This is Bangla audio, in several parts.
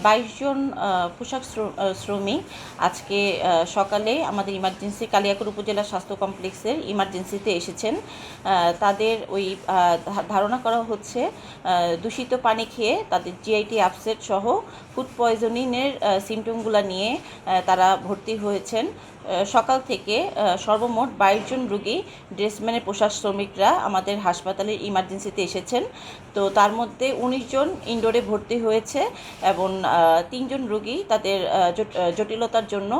22 জন পোশাক শ্রমিক আজকে সকালে আমাদের ইমার্জেন্সি কালিয়াকৈর উপজেলা স্বাস্থ্য কমপ্লেক্সের ইমার্জেন্সিতে এসেছেন। তাদের ওই ধারণা করা হচ্ছে দূষিত পানি খেয়ে তাদের জিআইটি আপসেট সহ ফুড পয়জনিংয়ের সিমটমগুলো নিয়ে তারা ভর্তি হয়েছেন। সকাল থেকে সর্বমোট 22 জন রোগী ড্রেসম্যানের পোশাক শ্রমিকরা আমাদের হাসপাতালের ইমার্জেন্সিতে এসেছেন। তো তার মধ্যে 19 জন ইনডোরে ভর্তি হয়েছে এবং 3 জন রোগী তাদের জটিলতার জন্য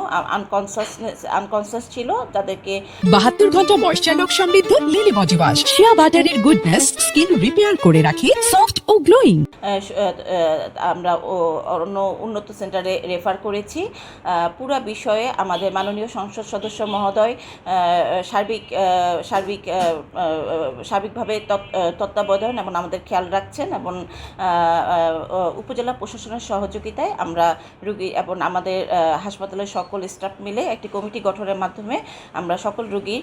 আনকনসাস ছিল, তাদেরকে 72 ঘন্টা ময়েশ্চার লক সমৃদ্ধ লিলি বডি ওয়াশ শিয়া বাটারের গুডনেস স্কিন রিপেয়ার করে রাখে সফট ও গ্লোয়িং। আমরা অন্য উন্নত সেন্টারে রেফার করেছি। পুরো বিষয়ে আমাদের মাননীয় সংসদ সদস্য মহোদয় সার্বিকভাবে তত্ত্বাবধান এবং আমাদের খেয়াল রাখছেন এবং উপজেলা প্রশাসনের সহযোগিতায় আমরা রোগী এবং আমাদের হাসপাতালের সকল স্টাফ মিলে একটি কমিটি গঠনের মাধ্যমে আমরা সকল রোগীর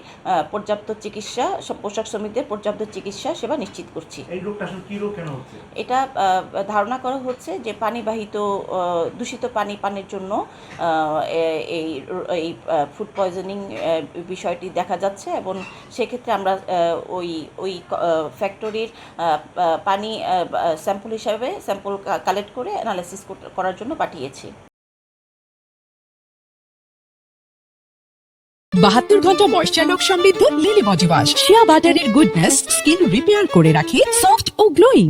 পর্যাপ্ত চিকিৎসা, পোশাক শ্রমিকদের পর্যাপ্ত চিকিৎসা সেবা নিশ্চিত করছি। এই রোগটা আসলে কি রোগ কেন হচ্ছে? এটা ধারণা করা হচ্ছে যে পানিবাহিত দূষিত পানির জন্য এই ফুড পয়জনিং বিষয়টি দেখা যাচ্ছে এবং সেক্ষেত্রে আমরা ওই ফ্যাক্টরির পানি স্যাম্পল কালেক্ট করে অ্যানালাইসিস করার জন্য পাঠিয়েছি। 72 ঘন্টা ময়েশ্চার লক সমৃদ্ধ লিলি বডি ওয়াশ শিয়া বাটারের গুডনেস স্কিন রিপেয়ার করে রাখে সফট ও গ্লোয়িং।